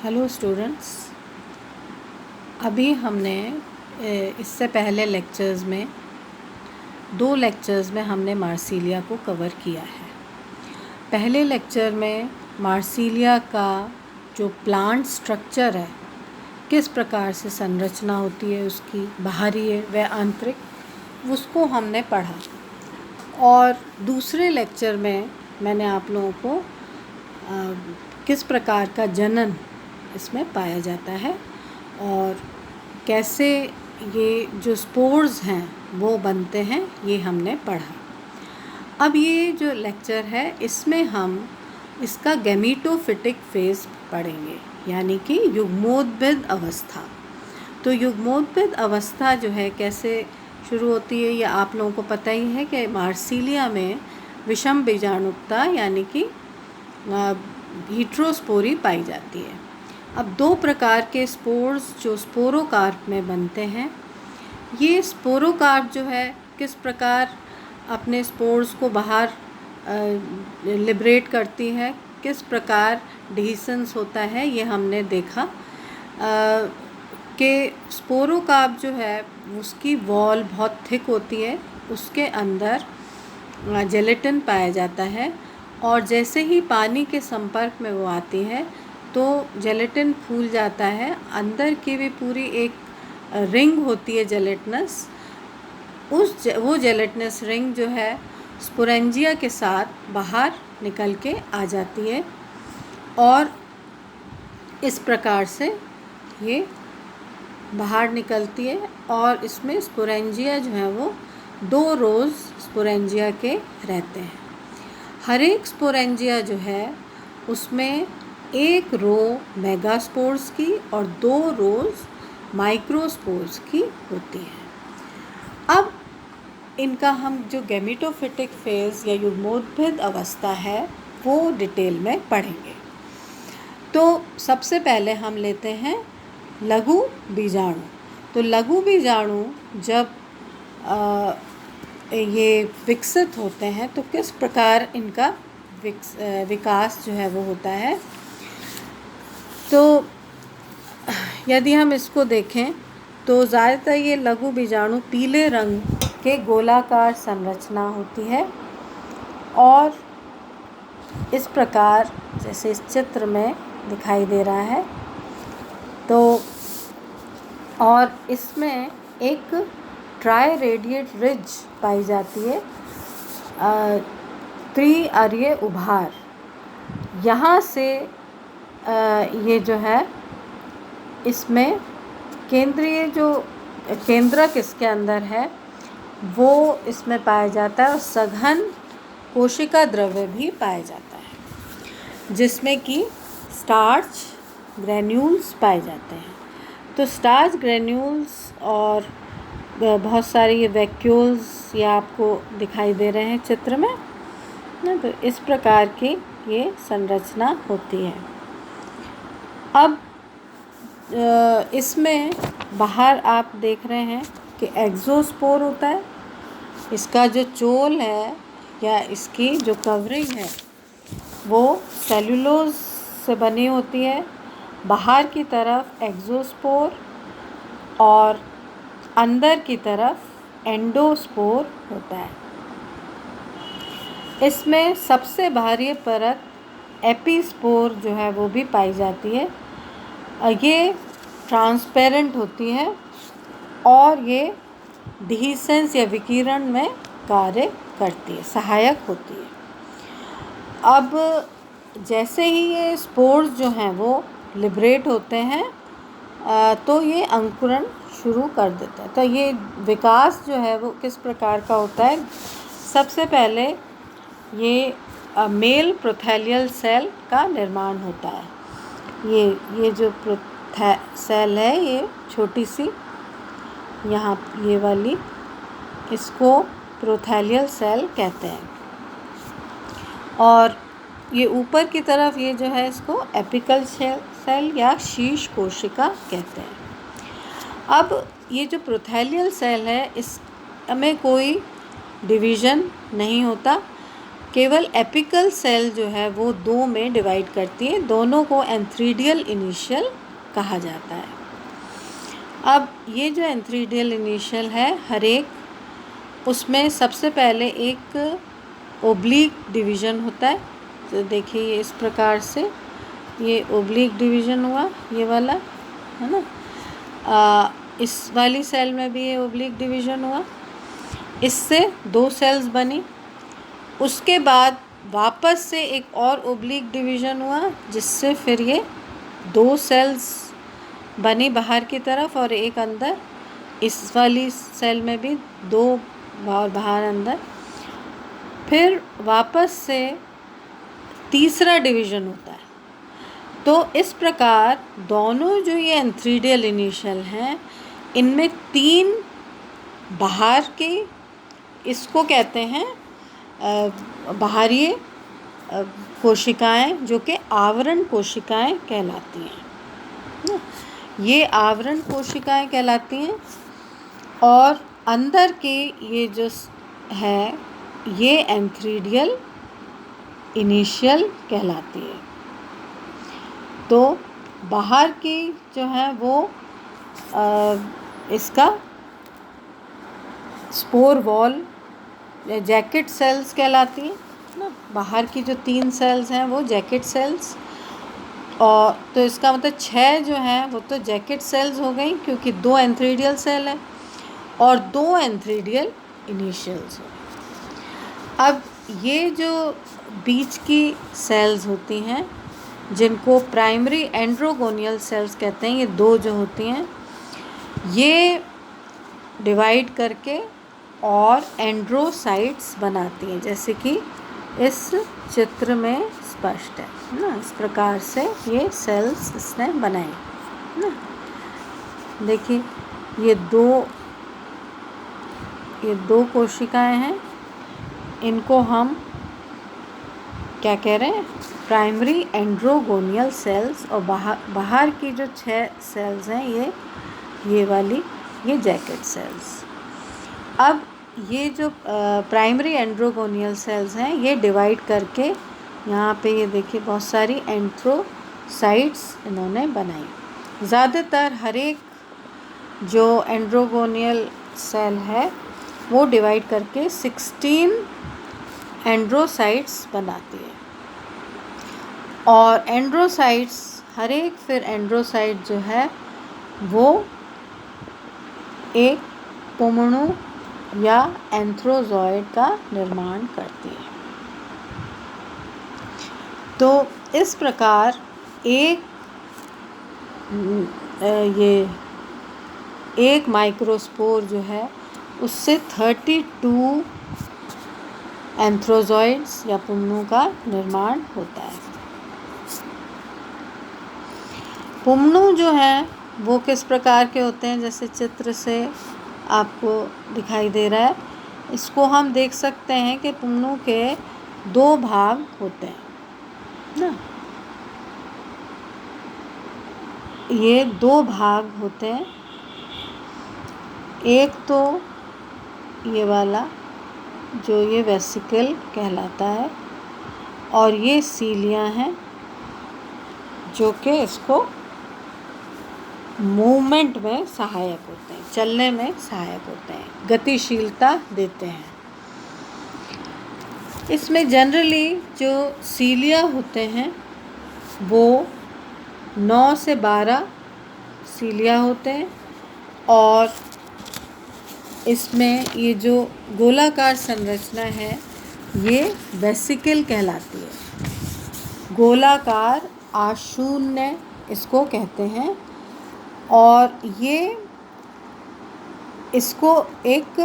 Hello students, अभी हमने इससे पहले दो लेक्चर्स में हमने मार्सिलिया को कवर किया है। पहले लेक्चर में मार्सिलिया का जो प्लांट स्ट्रक्चर है, किस प्रकार से संरचना होती है उसकी, बाहरी व आंतरिक, उसको हमने पढ़ा। और दूसरे लेक्चर में मैंने आप लोगों को किस प्रकार का जनन इसमें पाया जाता है और कैसे ये जो स्पोर्स हैं वो बनते हैं, ये हमने पढ़ा। अब ये जो लेक्चर है इसमें हम इसका गैमीटोफिटिक फेज़ पढ़ेंगे, यानी कि युग्मोद्भिद अवस्था। तो युग्मोद्भिद अवस्था जो है कैसे शुरू होती है, ये आप लोगों को पता ही है कि मार्सिलिया में विषम बीजाणुकता यानी कि हीट्रोस्पोरी पाई जाती है। अब दो प्रकार के स्पोर्स जो स्पोरोकार्प में बनते हैं, ये स्पोरोकार्प जो है किस प्रकार अपने स्पोर्स को बाहर लिबरेट करती है, किस प्रकार डिहिसेंस होता है, ये हमने देखा कि स्पोरोकार्प जो है उसकी वॉल बहुत थिक होती है, उसके अंदर जेलेटिन पाया जाता है और जैसे ही पानी के संपर्क में वो आती है तो जेलेटिन फूल जाता है। अंदर की भी पूरी एक रिंग होती है जेलेटिनस, वो जेलेटिनस रिंग जो है स्पोरेंजिया के साथ बाहर निकल के आ जाती है और इस प्रकार से ये बाहर निकलती है और इसमें स्पोरेंजिया जो है वो 2 रोज़ स्पोरेंजिया के रहते हैं। हर एक स्पोरेंजिया जो है उसमें 1 रो मेगास्पोर्स की और 2 रोज माइक्रोस्पोर्स की होती है। अब इनका हम जो गैमीटोफिटिक फेज़ या युग्मोद्भिद अवस्था है वो डिटेल में पढ़ेंगे। तो सबसे पहले हम लेते हैं लघु बीजाणु। तो लघु बीजाणु जब ये विकसित होते हैं तो किस प्रकार इनका विकास जो है वो होता है। तो यदि हम इसको देखें तो ज़्यादातर ये लघु बीजाणु पीले रंग के गोलाकार संरचना होती है और इस प्रकार जैसे इस चित्र में दिखाई दे रहा है। तो और इसमें एक ट्राई रेडिएट रिज पाई जाती है, त्रिअरीय उभार। यहाँ से ये जो है इसमें केंद्रक इसके अंदर है वो इसमें पाया जाता है और सघन कोशिका द्रव्य भी पाया जाता है जिसमें कि स्टार्च ग्रैन्यूल्स पाए जाते हैं। तो स्टार्च ग्रैन्यूल्स और बहुत सारे ये वैक्यूल्स ये आपको दिखाई दे रहे हैं चित्र में ना। तो इस प्रकार की ये संरचना होती है। अब इसमें बाहर आप देख रहे हैं कि एक्सोस्पोर होता है। इसका जो चोल है या इसकी जो कवरिंग है वो सेलुलोज से बनी होती है। बाहर की तरफ एक्सोस्पोर और अंदर की तरफ एंडोस्पोर होता है। इसमें सबसे बाहरी परत एपिस्पोर जो है वो भी पाई जाती है। ये ट्रांसपेरेंट होती है और ये डिहिसेंस या विकिरण में कार्य करती है, सहायक होती है। अब जैसे ही ये स्पोर्स जो हैं वो लिबरेट होते हैं तो ये अंकुरण शुरू कर देता है। तो ये विकास जो है वो किस प्रकार का होता है। सबसे पहले ये मेल प्रोथैलियल सेल का निर्माण होता है। ये जो सेल है ये छोटी सी यहाँ ये वाली, इसको प्रोथैलियल सेल कहते हैं और ये ऊपर की तरफ ये जो है इसको एपिकल सेल या शीर्ष कोशिका कहते हैं। अब ये जो प्रोथैलियल सेल है इसमें कोई डिवीज़न नहीं होता, केवल एपिकल सेल जो है वो दो में डिवाइड करती है, दोनों को एंथ्रीडियल इनिशियल कहा जाता है। अब ये जो एंथ्रीडियल इनिशियल है हर एक, उसमें सबसे पहले एक ओब्लिक डिवीज़न होता है। तो देखिए ये इस प्रकार से ये ओब्लिक डिवीज़न हुआ, ये वाला है ना। इस वाली सेल में भी ये ओब्लिक डिवीज़न हुआ, इससे दो सेल्स बनी। उसके बाद वापस से एक और ओब्लिक डिवीज़न हुआ, जिससे फिर ये दो सेल्स बनी बाहर की तरफ और एक अंदर। इस वाली सेल में भी दो और बाहर अंदर। फिर वापस से तीसरा डिवीज़न होता है। तो इस प्रकार दोनों जो ये एंथ्रीडियल इनिशियल हैं, इनमें तीन बाहर के, इसको कहते हैं बाहरीय कोशिकाएं, जो कि आवरण कोशिकाएं कहलाती हैं। ये आवरण कोशिकाएं कहलाती हैं। और अंदर के ये जो है ये एंथ्रीडियल इनिशियल कहलाती है। तो बाहर की जो है वो इसका स्पोर वॉल या जैकेट सेल्स कहलाती है ना। बाहर की जो तीन सेल्स हैं वो जैकेट सेल्स, और तो इसका मतलब 6 जो हैं वो तो जैकेट सेल्स हो गई, क्योंकि 2 एंथ्रीडियल सेल है और 2 एंथ्रीडियल इनिशियल्स हो। अब ये जो बीच की सेल्स होती हैं, जिनको प्राइमरी एंड्रोगोनियल सेल्स कहते हैं, ये दो जो होती हैं, ये डिवाइड करके और एंड्रोसाइट्स बनाती हैं, जैसे कि इस चित्र में स्पष्ट है ना। इस प्रकार से ये सेल्स इसने बनाई ना। देखिए ये दो कोशिकाएं हैं, इनको हम क्या कह रहे हैं, प्राइमरी एंड्रोगोनियल सेल्स। और बाहर की जो 6 सेल्स हैं ये वाली, ये जैकेट सेल्स। अब ये जो प्राइमरी एंड्रोगोनियल सेल्स हैं, ये डिवाइड करके यहाँ पे ये देखिए बहुत सारी एंथ्रोसाइट्स इन्होंने बनाई। ज़्यादातर हर एक जो एंड्रोगोनियल सेल है वो डिवाइड करके 16 एंड्रोसाइट्स बनाती है। और एंड्रोसाइट्स हर एक, फिर एंड्रोसाइट जो है वो एक पुमणु या एंथ्रोजॉइड का निर्माण करती है। तो इस प्रकार एक माइक्रोस्पोर जो है उससे 32 एंथ्रोजॉइड्स या पुमणु का निर्माण होता है। पुमणु जो हैं वो किस प्रकार के होते हैं, जैसे चित्र से आपको दिखाई दे रहा है, इसको हम देख सकते हैं कि पुमणु के 2 भाग होते हैं ना। ये 2 भाग होते हैं, एक तो ये वाला जो ये वेसिकल कहलाता है, और ये सीलियाँ हैं जो कि इसको मूवमेंट में सहायक होते हैं, चलने में सहायक होते हैं, गतिशीलता देते हैं। इसमें जनरली जो सीलिया होते हैं वो 9 से 12 सीलिया होते हैं। और इसमें ये जो गोलाकार संरचना है ये वेसिकल कहलाती है। गोलाकार आशून्य इसको कहते हैं। और ये इसको एक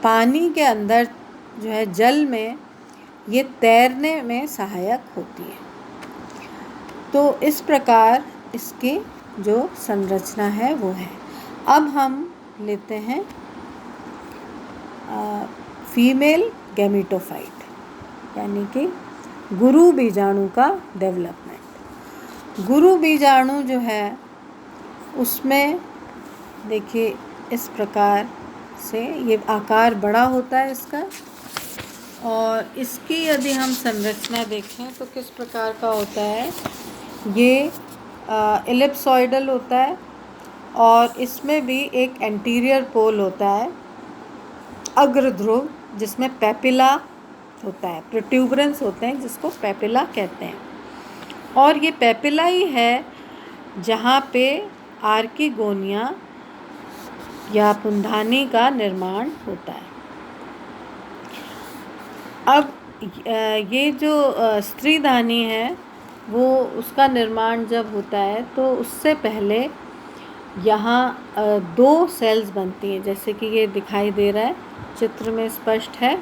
पानी के अंदर जो है, जल में ये तैरने में सहायक होती है। तो इस प्रकार इसकी जो संरचना है वो है। अब हम लेते हैं फीमेल गैमेटोफाइट, यानी कि गुरु बीजाणु का डेवलपमेंट। गुरु बीजाणु जो है उसमें देखिए इस प्रकार से ये आकार बड़ा होता है इसका, और इसकी यदि हम संरचना देखें तो किस प्रकार का होता है, ये एलिप्सॉइडल होता है और इसमें भी एक एंटीरियर पोल होता है, अग्र ध्रुव, जिसमें पेपिला होता है, प्रोट्यूबरेंस होते हैं जिसको पेपिला कहते हैं। और ये पेपिला ही है जहाँ पे आर्किगोनिया या पुंधानी का निर्माण होता है। अब ये जो स्त्रीधानी है वो उसका निर्माण जब होता है तो उससे पहले यहाँ 2 सेल्स बनती हैं, जैसे कि ये दिखाई दे रहा है चित्र में, स्पष्ट है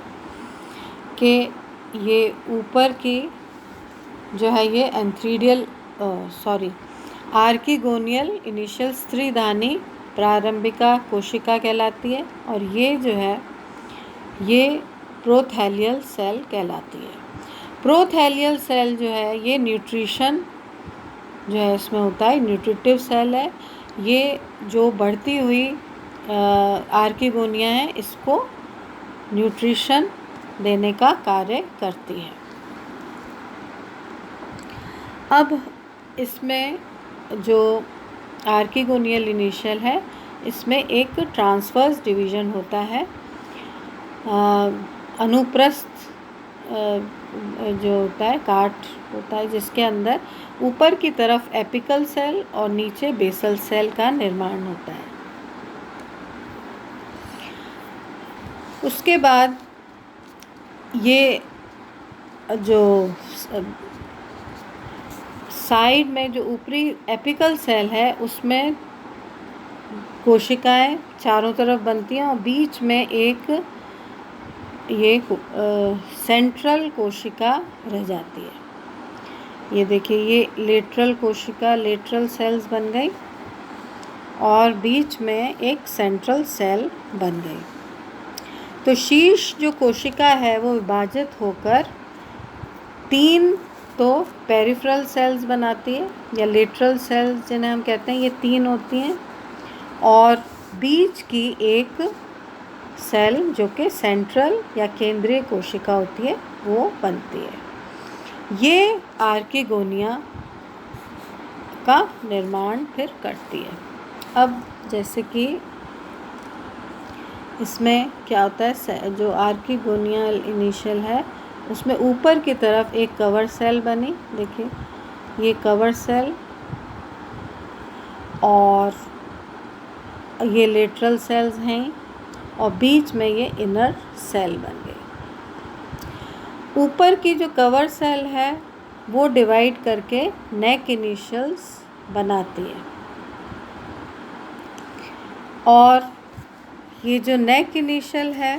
कि ये ऊपर की जो है ये आर्किगोनियल इनिशियल स्त्रीधानी प्रारंभिका कोशिका कहलाती है, और ये जो है ये प्रोथैलियल सेल कहलाती है। प्रोथैलियल सेल जो है ये न्यूट्रिशन जो है इसमें होता है, न्यूट्रिटिव सेल है। ये जो बढ़ती हुई आर्किगोनिया है इसको न्यूट्रिशन देने का कार्य करती है। अब इसमें जो आर्किगोनियल इनिशियल है इसमें एक ट्रांसवर्स डिवीज़न होता है, अनुप्रस्थ जो होता है काट होता है, जिसके अंदर ऊपर की तरफ एपिकल सेल और नीचे बेसल सेल का निर्माण होता है। उसके बाद ये जो साइड में जो ऊपरी एपिकल सेल है उसमें कोशिकाएं चारों तरफ बनती हैं और बीच में एक ये सेंट्रल कोशिका रह जाती है। ये देखिए, ये लेटरल कोशिका, लेटरल सेल्स बन गई और बीच में एक सेंट्रल सेल बन गई। तो शीर्ष जो कोशिका है वो विभाजित होकर 3 तो पेरिफेरल सेल्स बनाती है या लेटरल सेल्स जिन्हें हम कहते हैं, ये 3 होती हैं, और बीच की एक सेल जो कि सेंट्रल या केंद्रीय कोशिका होती है वो बनती है। ये आर्किगोनिया का निर्माण फिर करती है। अब जैसे कि इसमें क्या होता है, जो आर्किगोनियल इनिशियल है उसमें ऊपर की तरफ एक कवर सेल बनी, देखिए ये कवर सेल, और ये लेटरल सेल्स हैं और बीच में ये इनर सेल बन गई। ऊपर की जो कवर सेल है वो डिवाइड करके नेक इनिशियल्स बनाती है, और ये जो नेक इनिशियल है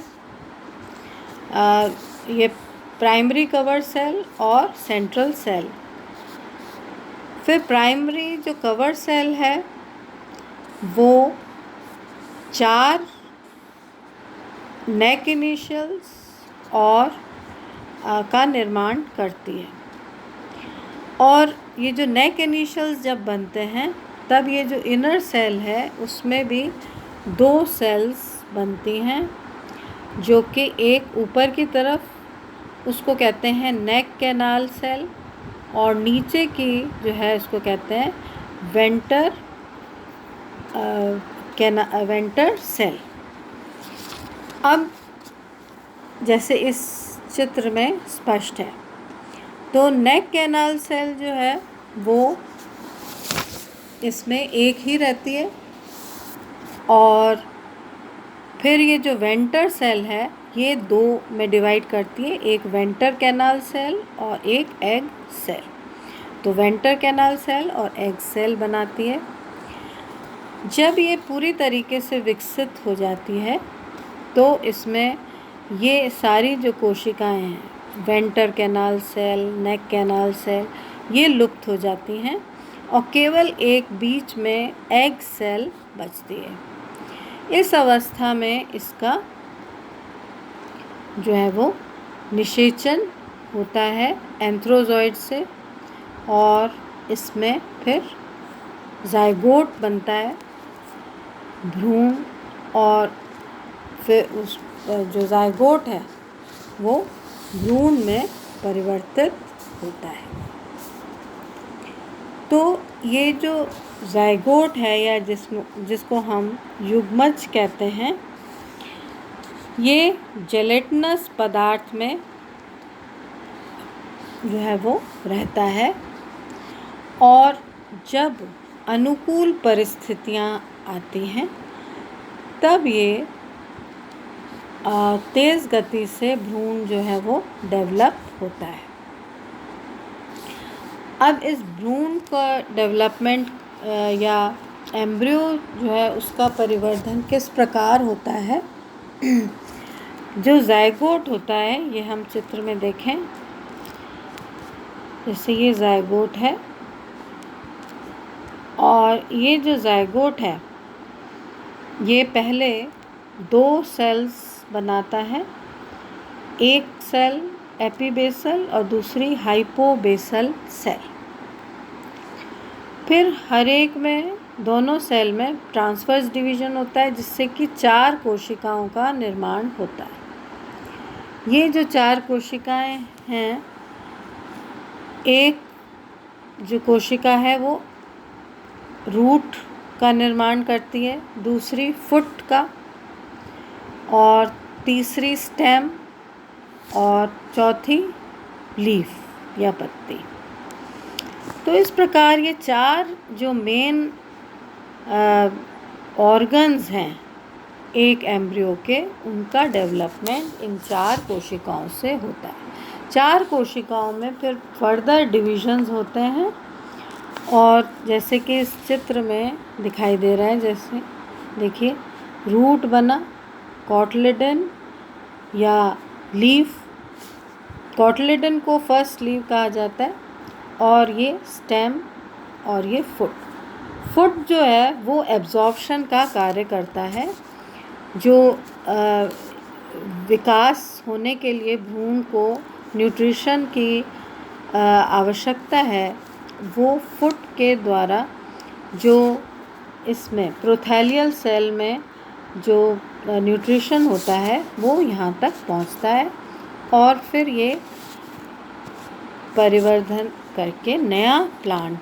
ये प्राइमरी कवर सेल और सेंट्रल सेल। फिर प्राइमरी जो कवर सेल है वो 4 नेक इनिशियल्स और का निर्माण करती है, और ये जो नेक इनिशियल्स जब बनते हैं तब ये जो इनर सेल है उसमें भी 2 सेल्स बनती हैं, जो कि एक ऊपर की तरफ उसको कहते हैं नेक कैनाल सेल, और नीचे की जो है उसको कहते हैं वेंटर सेल। अब जैसे इस चित्र में स्पष्ट है, तो नेक कैनाल सेल जो है वो इसमें एक ही रहती है, और फिर ये जो वेंटर सेल है ये 2 में डिवाइड करती है, एक वेंटर कैनाल सेल और एक एग सेल। तो वेंटर कैनाल सेल और एग सेल बनाती है। जब ये पूरी तरीके से विकसित हो जाती है तो इसमें ये सारी जो कोशिकाएं हैं, वेंटर कैनाल सेल, नेक कैनाल सेल, ये लुप्त हो जाती हैं और केवल एक बीच में एग सेल बचती है। इस अवस्था में इसका जो है वो निषेचन होता है एंथ्रोजॉइड से, और इसमें फिर जाइगोट बनता है, भ्रूण, और फिर उस जो जाइगोट है वो भ्रूण में परिवर्तित होता है। तो ये जो ज़ाइगोट है या जिसको हम युग्मज कहते हैं, ये जेलेटिनस पदार्थ में जो है वो रहता है और जब अनुकूल परिस्थितियाँ आती हैं तब ये तेज़ गति से भ्रूण जो है वो डेवलप होता है। अब इस भ्रूण का डेवलपमेंट या एम्ब्रियो जो है उसका परिवर्धन किस प्रकार होता है। जो ज़ाइगोट होता है, ये हम चित्र में देखें, जैसे ये ज़ाइगोट है और ये जो ज़ाइगोट है ये पहले 2 सेल्स बनाता है, एक सेल एपीबेसल और दूसरी हाइपोबेसल सेल। फिर हर एक में दोनों सेल में ट्रांसवर्स डिवीज़न होता है जिससे कि 4 कोशिकाओं का निर्माण होता है। ये जो 4 कोशिकाएं हैं, एक जो कोशिका है वो रूट का निर्माण करती है, दूसरी फुट का, और तीसरी स्टेम, और चौथी लीफ या पत्ती। तो इस प्रकार ये 4 जो मेन ऑर्गन्स हैं एक एम्ब्रियो के, उनका डेवलपमेंट इन 4 कोशिकाओं से होता है। 4 कोशिकाओं में फिर फर्दर डिविजन्स होते हैं और जैसे कि इस चित्र में दिखाई दे रहा है, जैसे देखिए रूट बना, कॉटलिडन या लीफ, कॉटलिडन को फर्स्ट लीफ कहा जाता है, और ये स्टेम और ये फुट जो है वो एब्जॉर्प्शन का कार्य करता है। जो विकास होने के लिए भ्रूण को न्यूट्रिशन की आवश्यकता है, वो फुट के द्वारा जो इसमें प्रोथैलियल सेल में जो न्यूट्रिशन होता है वो यहाँ तक पहुँचता है और फिर ये परिवर्धन करके नया प्लांट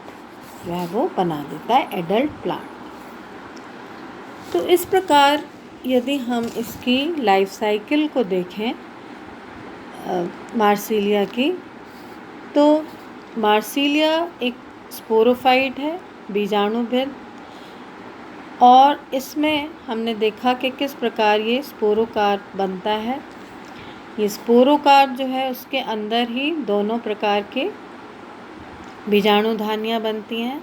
जो है वो बना देता है, एडल्ट प्लांट। तो इस प्रकार यदि हम इसकी लाइफ साइकिल को देखें मार्सिलिया की, तो मार्सिलिया एक स्पोरोफाइट है, बीजाणुभिद, और इसमें हमने देखा कि किस प्रकार ये स्पोरोकार्प बनता है। ये स्पोरोकार्प जो है उसके अंदर ही दोनों प्रकार के बीजाणुधानियाँ बनती हैं,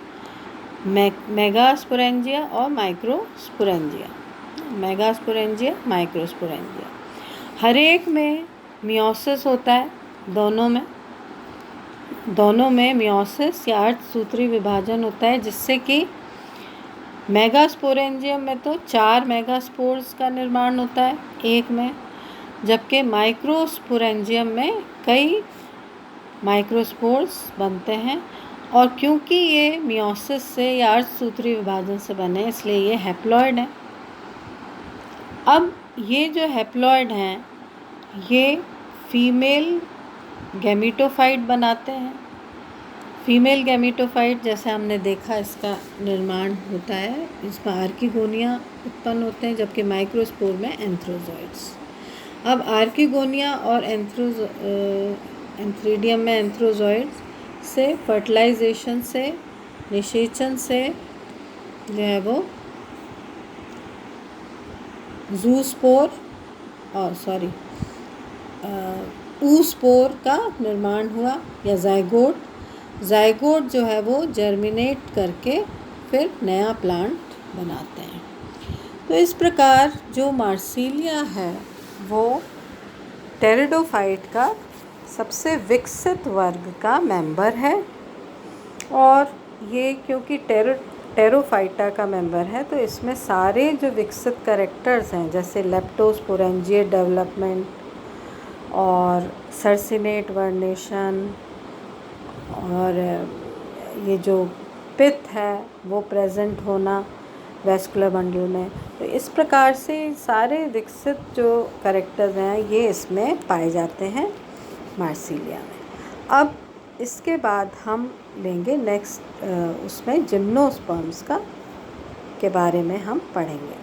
मेगास्पोरेंजिया और माइक्रोस्पोरेंजिया, मेगास्पोरेंजिया, माइक्रोस्पोरेंजिया। हर एक में मियोसिस होता है, दोनों में मियोसिस या अर्धसूत्री विभाजन होता है, जिससे कि मेगास्पोरेंजियम में तो 4 मेगास्पोर्स का निर्माण होता है एक में, जबकि माइक्रोस्पोरेंजियम में कई माइक्रोस्पोर्स बनते हैं। और क्योंकि ये मियोसिस से या अर्धसूत्री विभाजन से बने, इसलिए ये हैप्लॉइड हैं। अब ये जो हैप्लॉइड हैं ये फीमेल गैमीटोफाइट बनाते हैं। फीमेल गैमीटोफाइट, जैसे हमने देखा, इसका निर्माण होता है, इसमें आर्किगोनिया उत्पन्न होते हैं, जबकि माइक्रोस्पोर में एंथ्रोजॉइड्स। अब आर्किगोनिया और एंथ्रीडियम में एंथ्रोजॉइड्स से फर्टिलाइजेशन से, निषेचन से जो है वो ऊस्पोर का निर्माण हुआ, या ज़ाइगोट जो है वो जर्मिनेट करके फिर नया प्लांट बनाते हैं। तो इस प्रकार जो मार्सिलिया है वो टेरिडोफाइट का सबसे विकसित वर्ग का मेंबर है, और ये क्योंकि टेरोफाइटा का मेंबर है तो इसमें सारे जो विकसित कैरेक्टर्स हैं, जैसे लेप्टोस्पोरेंजिएट डेवलपमेंट और सर्सिनेट वर्नेशन, और ये जो पिथ है वो प्रेजेंट होना वेस्कुलर बंडल में, तो इस प्रकार से सारे विकसित जो कैरेक्टर्स हैं ये इसमें पाए जाते हैं। मार्सिलिया में। अब इसके बाद हम लेंगे नेक्स्ट उसमें जिम्नोस्पर्म्स के बारे में हम पढ़ेंगे।